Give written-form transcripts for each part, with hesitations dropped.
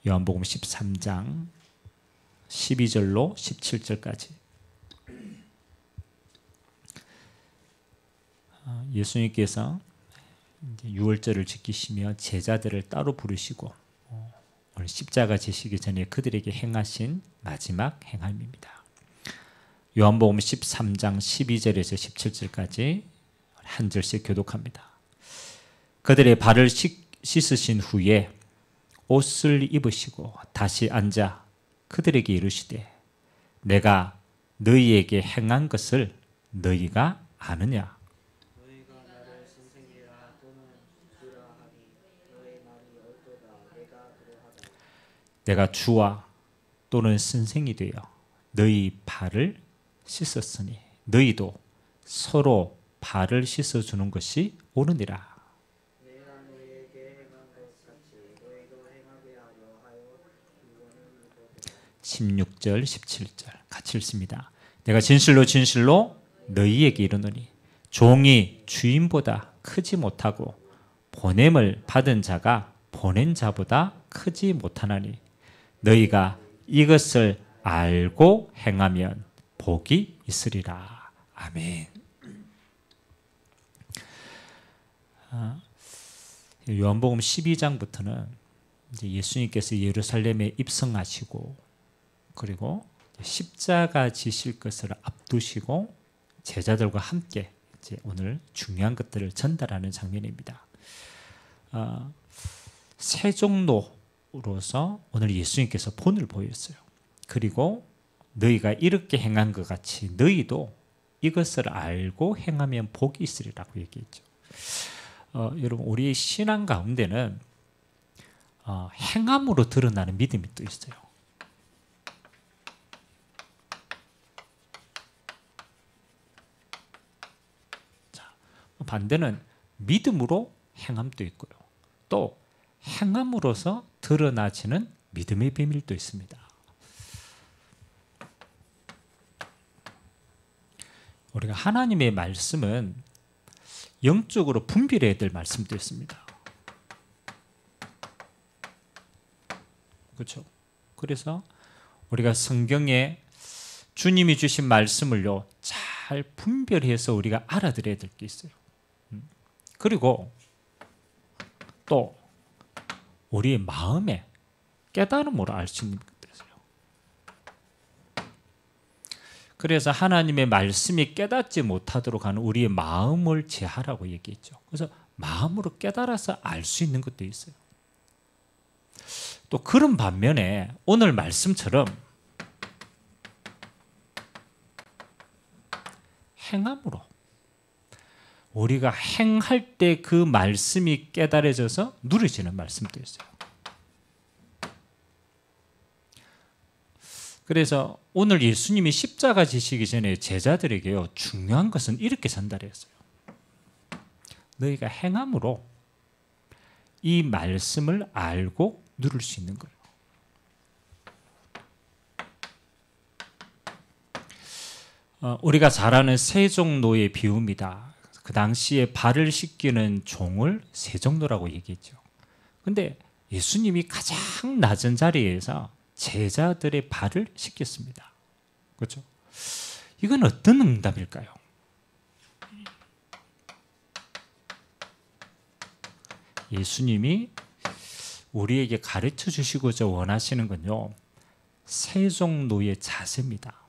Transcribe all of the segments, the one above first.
요한복음 13장 12절로 17절까지. 예수님께서 유월절을 지키시며 제자들을 따로 부르시고 오늘 십자가 지시기 전에 그들에게 행하신 마지막 행함입니다. 요한복음 13장 12절에서 17절까지 한 절씩 교독합니다. 그들의 발을 씻으신 후에 옷을 입으시고 다시 앉아 그들에게 이르시되 내가 너희에게 행한 것을 너희가 아느냐? 너희가 나를 선생이라 또는 주라 하니 너희 말이 옳도다. 내가 그러하다. 내가 주와 또는 선생이 되어 너희 발을 씻었으니 너희도 서로 발을 씻어주는 것이 옳으니라. 내가 너희에게 행한 것 같이 너희도 행하게 하려 하여 이거는 이거다. 16절 17절 같이 읽습니다. 내가 진실로 진실로 너희에게 이르노니 종이 주인보다 크지 못하고 보냄을 받은 자가 보낸 자보다 크지 못하나니 너희가 이것을 알고 행하면 복이 있으리라. 아멘. 요한복음 12장부터는 이제 예수님께서 예루살렘에 입성하시고 그리고 십자가 지실 것을 앞두시고 제자들과 함께 이제 오늘 중요한 것들을 전달하는 장면입니다. 세종로로서 오늘 예수님께서 본을 보였어요. 그리고 너희가 이렇게 행한 것 같이 너희도 이것을 알고 행하면 복이 있으리라고 얘기했죠. 여러분 우리 신앙 가운데는 행함으로 드러나는 믿음이 또 있어요. 자, 반대는 믿음으로 행함도 있고요. 또 행함으로서 드러나지는 믿음의 비밀도 있습니다. 우리가 하나님의 말씀은 영적으로 분별해야 될 말씀도 있습니다. 그렇죠? 그래서 우리가 성경에 주님이 주신 말씀을요 잘 분별해서 우리가 알아들어야 될 게 있어요. 그리고 또 우리의 마음에 깨달음으로 알 수 있는 것들이 있어요. 그래서 하나님의 말씀이 깨닫지 못하도록 하는 우리의 마음을 제하라고 얘기했죠. 그래서 마음으로 깨달아서 알 수 있는 것도 있어요. 또 그런 반면에 오늘 말씀처럼 행함으로 우리가 행할 때 그 말씀이 깨달아져서 누려지는 말씀도 있어요. 그래서 오늘 예수님이 십자가 지시기 전에 제자들에게요 중요한 것은 이렇게 전달했어요. 너희가 행함으로 이 말씀을 알고 누릴 수 있는 거예요. 우리가 잘 아는 세종노의 비유입니다. 그 당시에 발을 씻기는 종을 세종노라고 얘기했죠. 근데 예수님이 가장 낮은 자리에서 제자들의 발을 씻겼습니다. 그렇죠? 이건 어떤 응답일까요? 예수님이 우리에게 가르쳐 주시고자 원하시는 건요, 세종노의 자세입니다.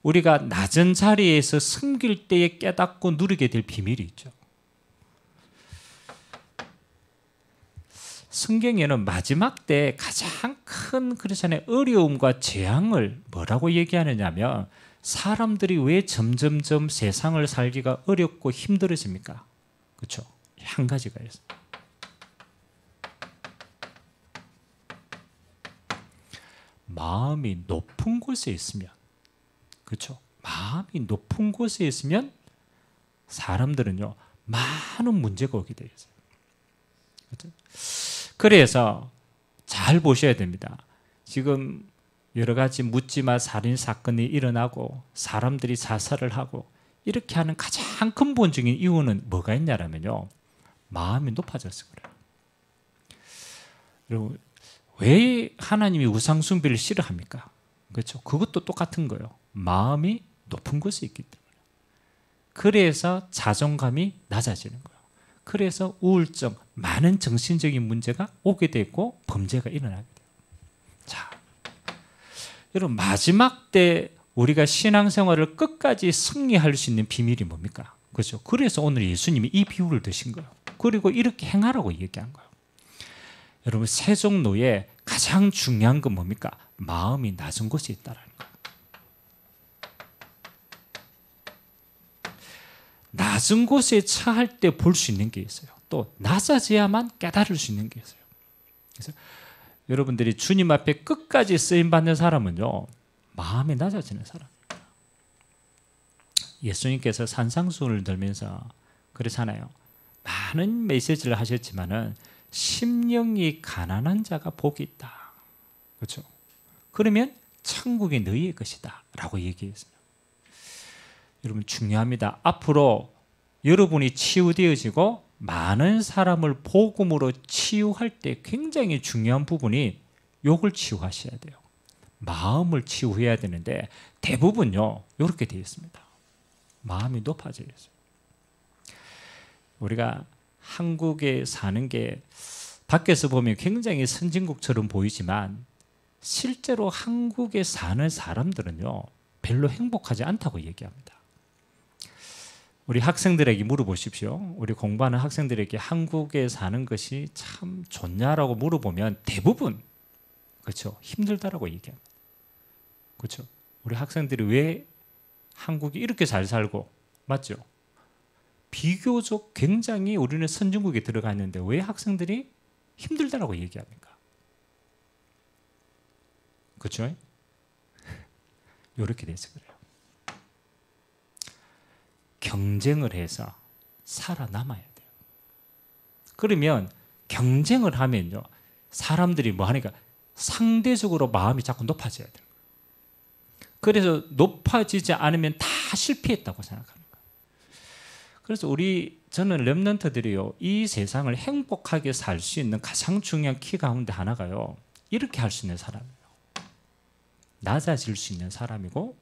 우리가 낮은 자리에서 섬길 때에 깨닫고 누리게 될 비밀이 있죠. 성경에는 마지막 때 가장 큰 그렇잖아요. 어려움과 재앙을 뭐라고 얘기하느냐면 사람들이 왜 점점점 세상을 살기가 어렵고 힘들어집니까? 그렇죠? 한 가지가 있어요. 마음이 높은 곳에 있으면, 그렇죠? 마음이 높은 곳에 있으면 사람들은요 많은 문제가 오게 되어 있어요. 그렇죠? 그래서 잘 보셔야 됩니다. 지금 여러 가지 묻지마 살인 사건이 일어나고 사람들이 자살을 하고 이렇게 하는 가장 근본적인 이유는 뭐가 있냐면요, 마음이 높아져서 그래요. 여러분, 왜 하나님이 우상 숭배를 싫어합니까? 그렇죠? 그것도 똑같은 거예요. 마음이 높은 곳에 있기 때문에. 그래서 자존감이 낮아지는 거예요. 그래서 우울증, 많은 정신적인 문제가 오게 되고 범죄가 일어나게 돼요. 자, 여러분 마지막 때 우리가 신앙생활을 끝까지 승리할 수 있는 비밀이 뭡니까? 그렇죠? 그래서 오늘 예수님이 이 비유를 드신 거예요. 그리고 이렇게 행하라고 얘기한 거예요. 여러분 세종로에 가장 중요한 건 뭡니까? 마음이 낮은 곳에 있다는 거예요. 낮은 곳에 처할 때 볼 수 있는 게 있어요. 또 낮아져야만 깨달을 수 있는 게 있어요. 그래서 여러분들이 주님 앞에 끝까지 쓰임받는 사람은요, 마음이 낮아지는 사람입니다. 예수님께서 산상수훈을 들면서 그렇잖아요. 많은 메시지를 하셨지만은 심령이 가난한 자가 복이 있다. 그렇죠? 그러면 천국이 너희의 것이다 라고 얘기했어요. 여러분 중요합니다. 앞으로 여러분이 치유되어지고 많은 사람을 복음으로 치유할 때 굉장히 중요한 부분이 욕을 치유하셔야 돼요. 마음을 치유해야 되는데 대부분요 이렇게 되어 있습니다. 마음이 높아져 있어요. 우리가 한국에 사는 게 밖에서 보면 굉장히 선진국처럼 보이지만 실제로 한국에 사는 사람들은요 별로 행복하지 않다고 얘기합니다. 우리 학생들에게 물어보십시오. 우리 공부하는 학생들에게 한국에 사는 것이 참 좋냐라고 물어보면 대부분 그렇죠 힘들다라고 얘기합니다. 그렇죠? 우리 학생들이 왜 한국이 이렇게 잘 살고 맞죠? 비교적 굉장히 우리는 선진국에 들어가 있는데 왜 학생들이 힘들다라고 얘기합니까? 그렇죠? 이렇게 돼서 그래요. 경쟁을 해서 살아남아야 돼요. 그러면 경쟁을 하면요 사람들이 뭐 하니까 상대적으로 마음이 자꾸 높아져야 돼요. 그래서 높아지지 않으면 다 실패했다고 생각하는 거예요. 그래서 저는 렘넌트들이요 이 세상을 행복하게 살 수 있는 가장 중요한 키 가운데 하나가요 이렇게 할 수 있는 사람이에요. 낮아질 수 있는 사람이고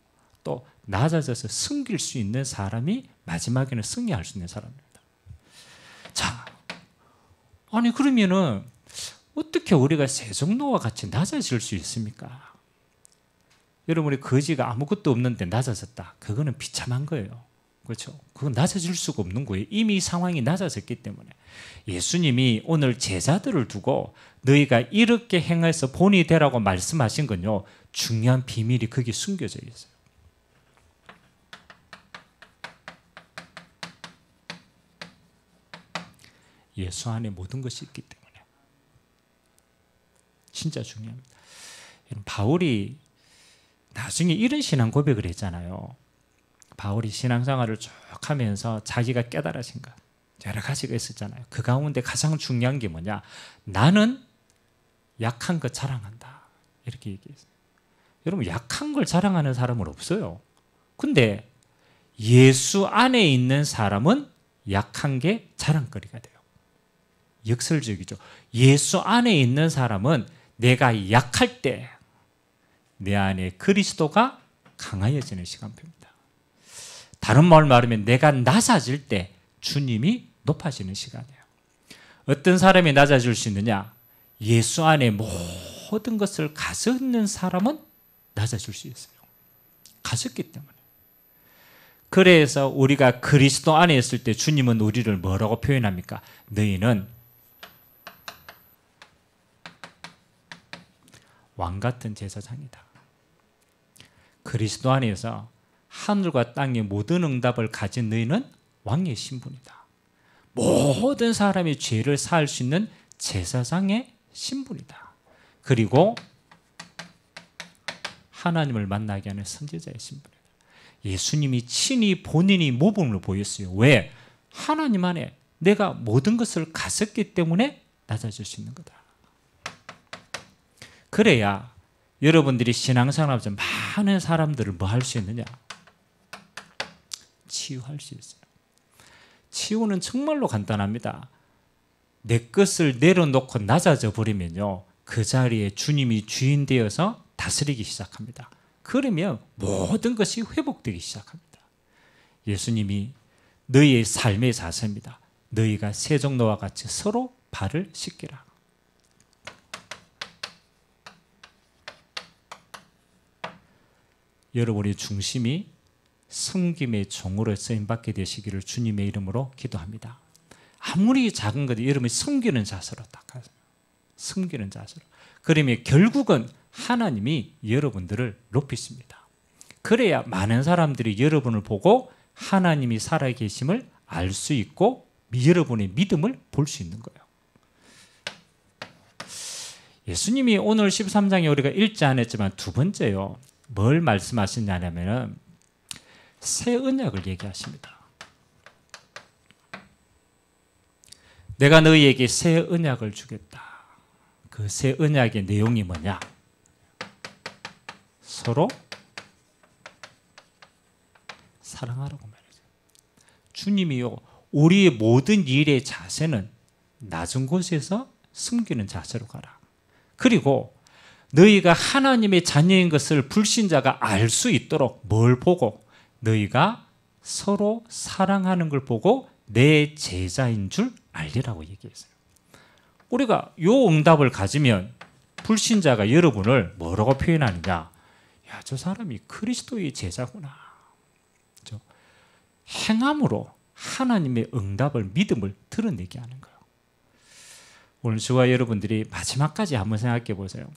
또 낮아져서 승길 수 있는 사람이 마지막에는 승리할 수 있는 사람입니다. 자, 아니 그러면은 어떻게 우리가 세종로와 같이 낮아질 수 있습니까? 여러분이 거지가 아무것도 없는데 낮아졌다. 그거는 비참한 거예요. 그렇죠? 그건 낮아질 수가 없는 거예요. 이미 상황이 낮아졌기 때문에. 예수님이 오늘 제자들을 두고 너희가 이렇게 행해서 본이 되라고 말씀하신 건요. 중요한 비밀이 거기에 숨겨져 있어요. 예수 안에 모든 것이 있기 때문에. 진짜 중요합니다. 바울이 나중에 이런 신앙 고백을 했잖아요. 바울이 신앙생활을 쭉 하면서 자기가 깨달으신 것 여러 가지가 있었잖아요. 그 가운데 가장 중요한 게 뭐냐? 나는 약한 것 자랑한다. 이렇게 얘기했어요. 여러분 약한 걸 자랑하는 사람은 없어요. 근데 예수 안에 있는 사람은 약한 게 자랑거리가 돼요. 역설적이죠. 예수 안에 있는 사람은 내가 약할 때 내 안에 그리스도가 강하여지는 시간표입니다. 다른 말로 말하면 내가 낮아질 때 주님이 높아지는 시간이에요. 어떤 사람이 낮아질 수 있느냐? 예수 안에 모든 것을 가졌는 사람은 낮아질 수 있어요. 가졌기 때문에. 그래서 우리가 그리스도 안에 있을 때 주님은 우리를 뭐라고 표현합니까? 너희는 왕 같은 제사장이다. 그리스도 안에서 하늘과 땅의 모든 응답을 가진 너희는 왕의 신분이다. 모든 사람이 죄를 사할 수 있는 제사장의 신분이다. 그리고 하나님을 만나게 하는 선지자의 신분이다. 예수님이 친히 본인이 모범을 보였어요. 왜? 하나님 안에 내가 모든 것을 가졌기 때문에 낮아질 수 있는 거다. 그래야 여러분들이 신앙생활하면서 많은 사람들을 뭐 할 수 있느냐? 치유할 수 있어요. 치유는 정말로 간단합니다. 내 것을 내려놓고 낮아져 버리면요. 그 자리에 주님이 주인 되어서 다스리기 시작합니다. 그러면 모든 것이 회복되기 시작합니다. 예수님이 너희의 삶의 자세입니다. 너희가 세종노와 같이 서로 발을 씻기라. 여러분의 중심이 섬김의 종으로 쓰임받게 되시기를 주님의 이름으로 기도합니다. 아무리 작은 것도 여러분이 섬기는 자세로 딱 하세요. 섬기는 자세로. 그러면 결국은 하나님이 여러분들을 높이십니다. 그래야 많은 사람들이 여러분을 보고 하나님이 살아계심을 알 수 있고 여러분의 믿음을 볼 수 있는 거예요. 예수님이 오늘 13장에 우리가 읽지 않았지만 두 번째요. 뭘 말씀하시냐면 새 언약을 얘기하십니다. 내가 너희에게 새 언약을 주겠다. 그 새 언약의 내용이 뭐냐? 서로 사랑하라고 말이죠. 주님이요, 우리의 모든 일의 자세는 낮은 곳에서 숨기는 자세로 가라. 그리고 너희가 하나님의 자녀인 것을 불신자가 알 수 있도록 뭘 보고? 너희가 서로 사랑하는 걸 보고 내 제자인 줄 알리라고 얘기했어요. 우리가 요 응답을 가지면 불신자가 여러분을 뭐라고 표현하느냐? 야, 저 사람이 그리스도의 제자구나. 그렇죠? 행함으로 하나님의 응답을, 믿음을 드러내게 하는 거예요. 오늘 저와 여러분들이 마지막까지 한번 생각해 보세요.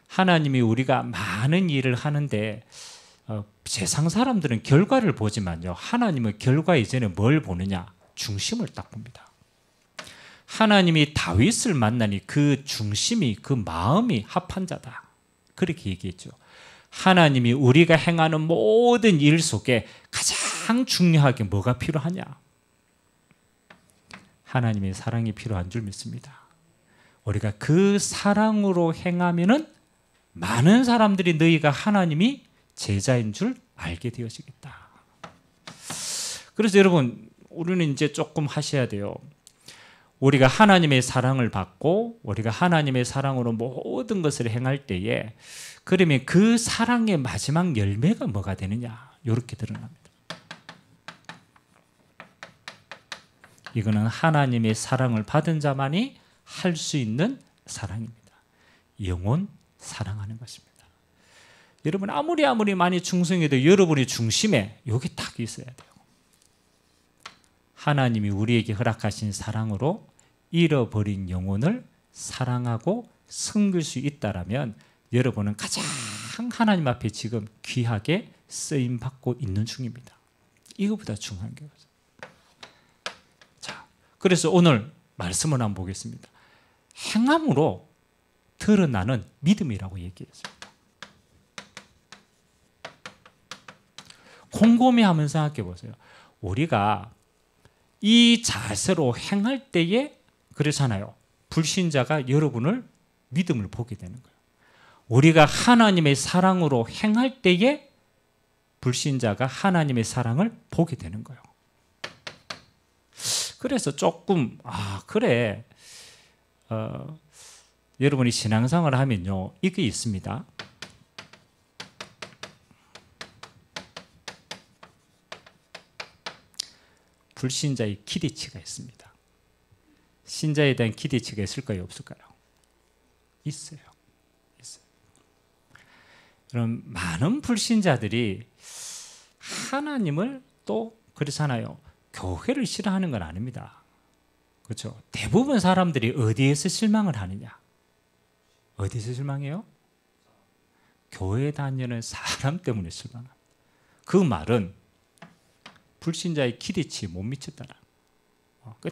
하나님이 우리가 많은 일을 하는데 세상 사람들은 결과를 보지만요, 하나님은 결과 이전에 뭘 보느냐? 중심을 딱 봅니다. 하나님이 다윗을 만나니 그 중심이, 그 마음이 합한 자다. 그렇게 얘기했죠. 하나님이 우리가 행하는 모든 일 속에 가장 중요하게 뭐가 필요하냐? 하나님의 사랑이 필요한 줄 믿습니다. 우리가 그 사랑으로 행하면은 많은 사람들이 너희가 하나님이 제자인 줄 알게 되어지겠다. 그래서 여러분, 우리는 이제 조금 하셔야 돼요. 우리가 하나님의 사랑을 받고 우리가 하나님의 사랑으로 모든 것을 행할 때에, 그러면 그 사랑의 마지막 열매가 뭐가 되느냐? 이렇게 드러납니다. 이거는 하나님의 사랑을 받은 자만이 할 수 있는 사랑입니다. 영혼 사랑하는 것입니다. 여러분, 아무리 많이 충성해도 여러분의 중심에 여기 딱 있어야 돼요. 하나님이 우리에게 허락하신 사랑으로 잃어버린 영혼을 사랑하고 섬길 수 있다라면 여러분은 가장 하나님 앞에 지금 귀하게 쓰임받고 있는 중입니다. 이거보다 중요한 게 없어요. 자, 그래서 오늘 말씀을 한번 보겠습니다. 행함으로 드러나는 믿음이라고 얘기했습니다. 곰곰이 한번 생각해 보세요. 우리가 이 자세로 행할 때에 그렇잖아요. 불신자가 여러분을 믿음을 보게 되는 거예요. 우리가 하나님의 사랑으로 행할 때에 불신자가 하나님의 사랑을 보게 되는 거예요. 그래서 조금 그래, 여러분이 신앙생활을 하면요, 이게 있습니다. 불신자의 기대치가 있습니다. 신자에 대한 기대치가 있을까요, 없을까요? 있어요. 그럼 많은 불신자들이 하나님을 또 그렇잖아요. 교회를 싫어하는 건 아닙니다. 그렇죠? 대부분 사람들이 어디에서 실망을 하느냐? 어디서 실망해요? 교회 다니는 사람 때문에 실망합니다. 그 말은 불신자의 기대치에 못 미쳤다라.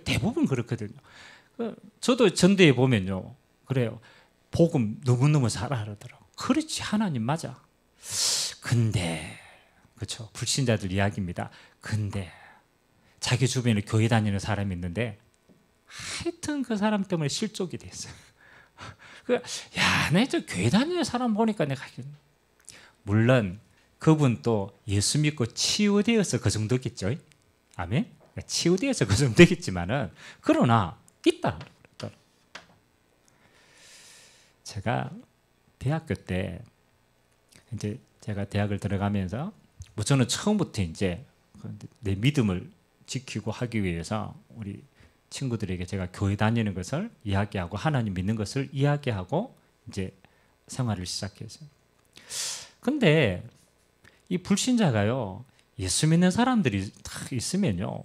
대부분 그렇거든요. 저도 전도에 보면요, 그래요. 복음 너무너무 잘하더라고. 그렇지, 하나님 맞아. 근데, 그렇죠, 불신자들 이야기입니다. 근데 자기 주변에 교회 다니는 사람이 있는데 하여튼 그 사람 때문에 실족이 됐어요. 야, 내 저 교회 다니는 사람 보니까 내가, 물론 그분 또 예수 믿고 치유되어서 그 정도겠죠. 아멘. 치유되어서 그 정도겠지만은, 그러나 있다. 제가 대학교 때 이제 제가 대학을 들어가면서 뭐 저는 처음부터 이제 내 믿음을 지키고 하기 위해서 우리 친구들에게 제가 교회 다니는 것을 이야기하고 하나님 믿는 것을 이야기하고 이제 생활을 시작했어요. 근데 이 불신자가요, 예수 믿는 사람들이 다 있으면요,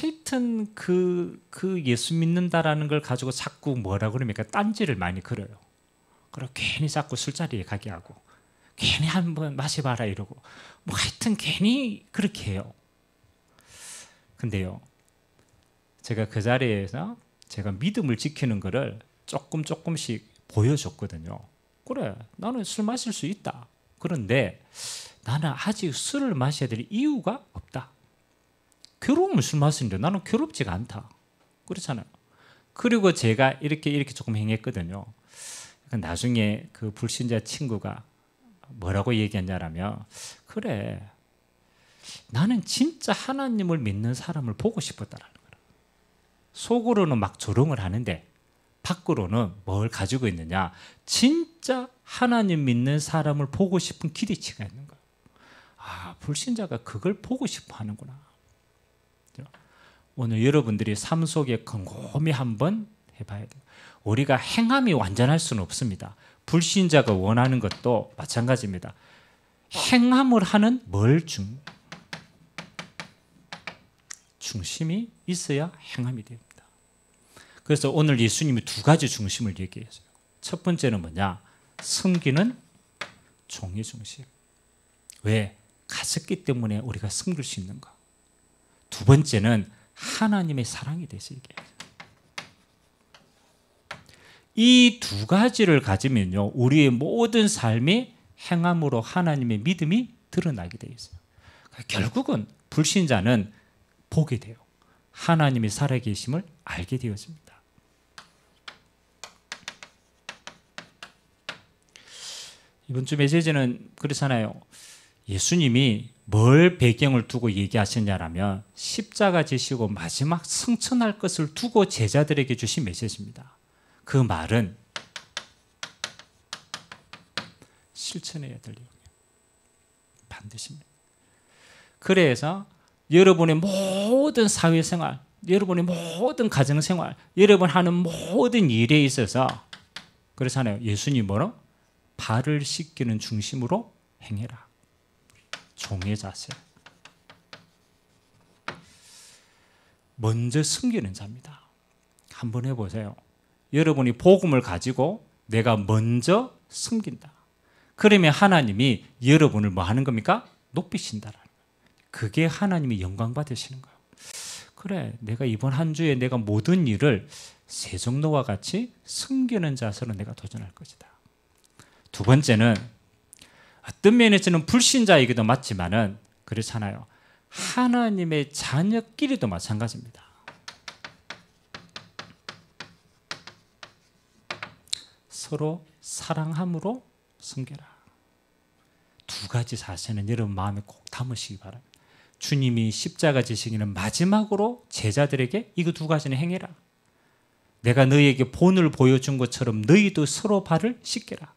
하여튼 그 예수 믿는다라는 걸 가지고 자꾸 뭐라 그럽니까? 딴지를 많이 걸어요. 그리고 괜히 자꾸 술자리에 가게 하고, 괜히 한번 마셔봐라 이러고, 뭐 하여튼 괜히 그렇게 해요. 근데요, 제가 그 자리에서 제가 믿음을 지키는 거를 조금씩 보여줬거든요. 그래, 나는 술 마실 수 있다. 그런데 나는 아직 술을 마셔야 될 이유가 없다. 괴로우면 술 마시는데 나는 괴롭지가 않다. 그렇잖아요. 그리고 제가 이렇게 조금 행했거든요. 나중에 그 불신자 친구가 뭐라고 얘기했냐면, 그래, 나는 진짜 하나님을 믿는 사람을 보고 싶었다라는 거야. 속으로는 막 조롱을 하는데 밖으로는 뭘 가지고 있느냐, 진짜 하나님 믿는 사람을 보고 싶은 기대치가 있는 거야. 아, 불신자가 그걸 보고 싶어 하는구나. 오늘 여러분들이 삶 속에 곰곰이 한번 해봐야 돼요. 우리가 행함이 완전할 수는 없습니다. 불신자가 원하는 것도 마찬가지입니다. 행함을 하는 중심이 있어야 행함이 됩니다. 그래서 오늘 예수님이 두 가지 중심을 얘기했어요. 첫 번째는 뭐냐? 섬기는 종의 중심. 왜? 가졌기 때문에 우리가 섬길 수 있는 거. 두 번째는 하나님의 사랑이 돼서 얘기해요. 이 두 가지를 가지면요, 우리의 모든 삶이 행함으로 하나님의 믿음이 드러나게 되어 있어요. 결국은 불신자는 보게 돼요. 하나님이 살아계심을 알게 되어집니다. 이번 주 메시지는 그렇잖아요. 예수님이 뭘 배경을 두고 얘기하셨냐라면 십자가 지시고 마지막 승천할 것을 두고 제자들에게 주신 메시지입니다. 그 말은 실천해야 될 일이에요. 반드시입니다. 그래서 여러분의 모든 사회생활, 여러분의 모든 가정생활, 여러분 하는 모든 일에 있어서 그렇잖아요. 예수님 뭐로? 발을 씻기는 중심으로 행해라. 종의 자세. 먼저 섬기는 자입니다. 한번 해보세요. 여러분이 복음을 가지고 내가 먼저 섬긴다. 그러면 하나님이 여러분을 뭐 하는 겁니까? 높이신다라는 거예요. 그게 하나님이 영광 받으시는 거예요. 그래, 내가 이번 한 주에 내가 모든 일을 세종로와 같이 섬기는 자세로 내가 도전할 것이다. 두 번째는 어떤 면에서는 불신자이기도 맞지만은 그렇잖아요. 하나님의 자녀끼리도 마찬가지입니다. 서로 사랑함으로 섬겨라. 두 가지 자세는 여러분 마음에 꼭 담으시기 바랍니다. 주님이 십자가 지시기는 마지막으로 제자들에게 이거 두 가지는 행해라. 내가 너희에게 본을 보여준 것처럼 너희도 서로 발을 씻겨라.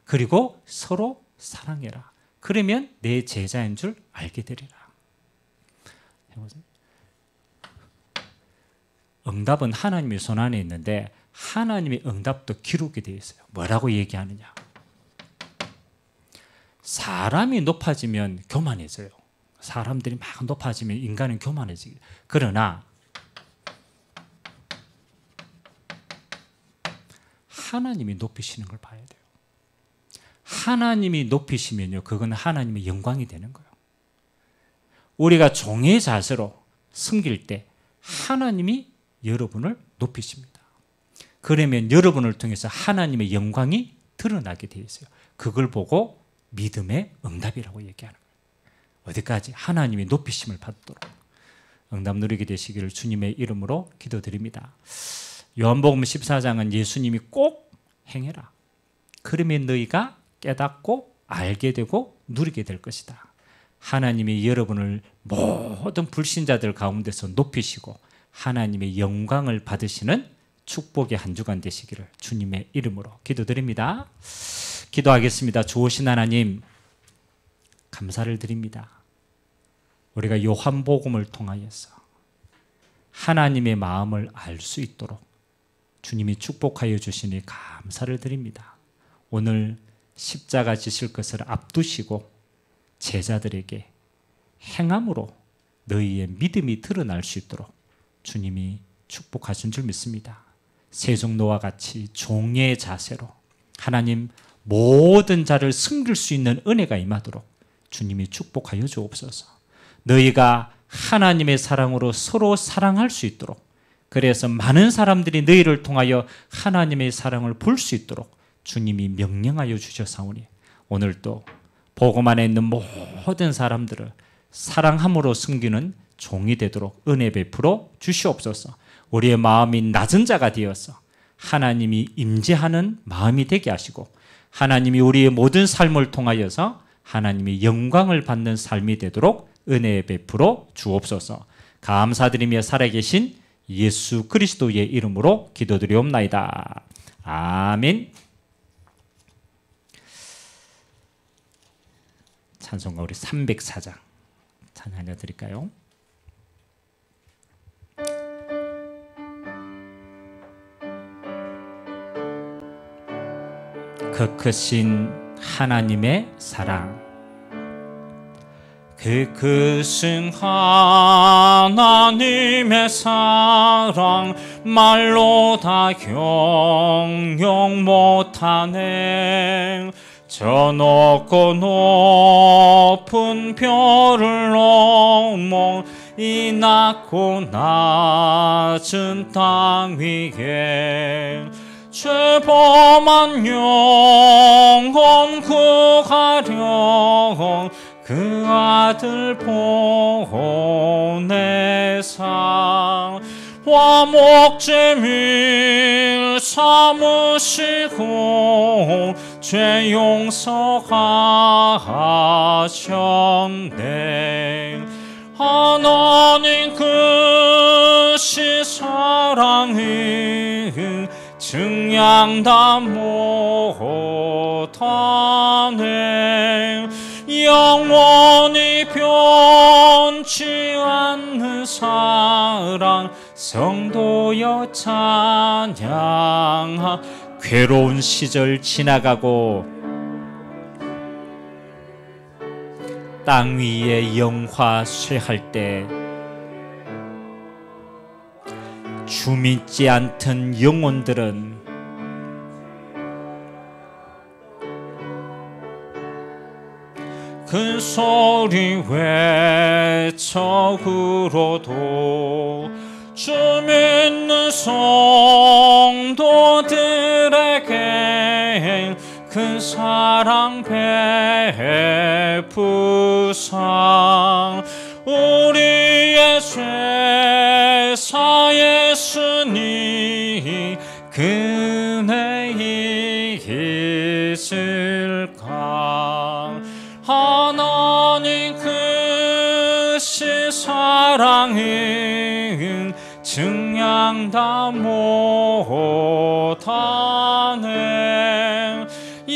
그리고 서로 사랑해라. 그러면 내 제자인 줄 알게 되리라. 해보세요. 응답은 하나님의 손 안에 있는데 하나님의 응답도 기록이 되어 있어요. 뭐라고 얘기하느냐? 사람이 높아지면 교만해져요. 사람들이 막 높아지면 인간은 교만해지게. 그러나 하나님이 높이시는 걸 봐야 돼요. 하나님이 높이시면요, 그건 하나님의 영광이 되는 거예요. 우리가 종의 자세로 섬길 때 하나님이 여러분을 높이십니다. 그러면 여러분을 통해서 하나님의 영광이 드러나게 되어 있어요. 그걸 보고 믿음의 응답이라고 얘기하는 거예요. 어디까지? 하나님이 높이심을 받도록 응답 누리게 되시기를 주님의 이름으로 기도드립니다. 요한복음 14장은 예수님이 꼭 행해라. 그러면 너희가 깨닫고 알게 되고 누리게 될 것이다. 하나님이 여러분을 모든 불신자들 가운데서 높이시고 하나님의 영광을 받으시는 축복의 한 주간 되시기를 주님의 이름으로 기도드립니다. 기도하겠습니다. 좋으신 하나님, 감사를 드립니다. 우리가 요한복음을 통하여서 하나님의 마음을 알 수 있도록 주님이 축복하여 주시니 감사를 드립니다. 오늘 십자가 지실 것을 앞두시고 제자들에게 행함으로 너희의 믿음이 드러날 수 있도록 주님이 축복하신 줄 믿습니다. 세종노와 같이 종의 자세로 하나님 모든 자를 섬길 수 있는 은혜가 임하도록 주님이 축복하여 주옵소서. 너희가 하나님의 사랑으로 서로 사랑할 수 있도록, 그래서 많은 사람들이 너희를 통하여 하나님의 사랑을 볼 수 있도록 주님이 명령하여 주셨사오니 오늘도 복음 안에 있는 모든 사람들을 사랑함으로 섬기는 종이 되도록 은혜 베풀어 주시옵소서. 우리의 마음이 낮은 자가 되어서 하나님이 임재하는 마음이 되게 하시고, 하나님이 우리의 모든 삶을 통하여서 하나님이 영광을 받는 삶이 되도록 은혜 베풀어 주옵소서. 감사드리며 살아계신 예수 그리스도의 이름으로 기도드리옵나이다. 아멘. 찬송가 우리 304장 찬양하여 드릴까요? 그 크신 하나님의 사랑, 그 크신 하나님의 사랑 말로 다 경영 못하네. 저 높고 높은 별을 넘어 이 낮고 낮은 땅 위에 죄범한 영혼 구하려 그 아들 보내사 화목제물 삼으시고 죄 용서하셨네. 하나님 크신 사랑은 증량 다 못하네. 영원히 변치 않는 사랑 성도여 찬양하. 괴로운 시절 지나가고 땅 위에 영화 쇠할 때 주 믿지 않던 영혼들은 큰 소리 외쳐 울어도 주 믿는 성도들에게 큰 사랑 베푸사 우리의 죄 사했으니 그네 있을까. 하나님 크신 사랑은 증량 다 못하네.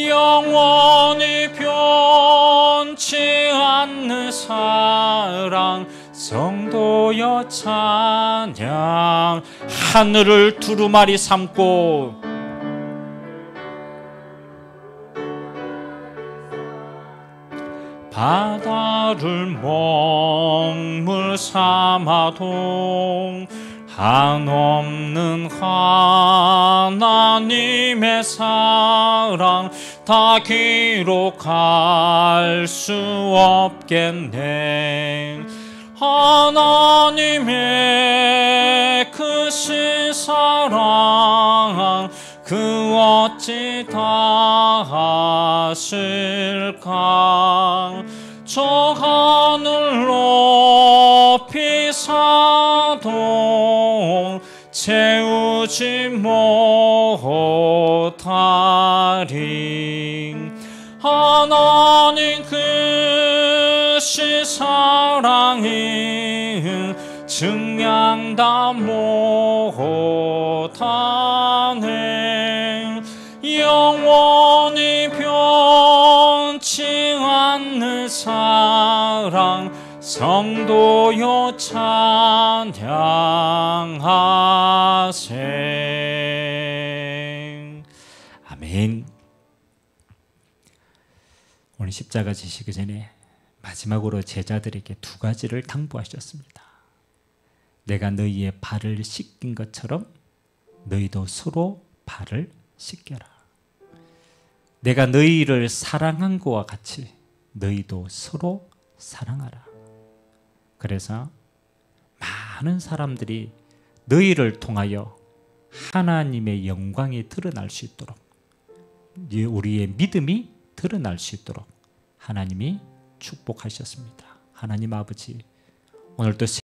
영원히 변치 않는 사랑 성도여 찬양. 하늘을 두루마리 삼고 바다를 먹물 삼아도 한없는 하나님의 사랑 다 기록할 수 없겠네. 하나님의 크신 사랑 그 어찌 다 아실까. 저 하늘 높이 사도 채우지 못하리. 하나님 크신 사랑은 증량 다 못하네. 탄행 영원히 변치 않는 사랑 성도여 찬양하세. 아멘. 오늘 십자가 지시기 전에 마지막으로 제자들에게 두 가지를 당부하셨습니다. 내가 너희의 발을 씻긴 것처럼 너희도 서로 발을 씻겨라. 내가 너희를 사랑한 것과 같이 너희도 서로 사랑하라. 그래서 많은 사람들이 너희를 통하여 하나님의 영광이 드러날 수 있도록, 우리의 믿음이 드러날 수 있도록 하나님이 축복하셨습니다. 하나님 아버지, 오늘도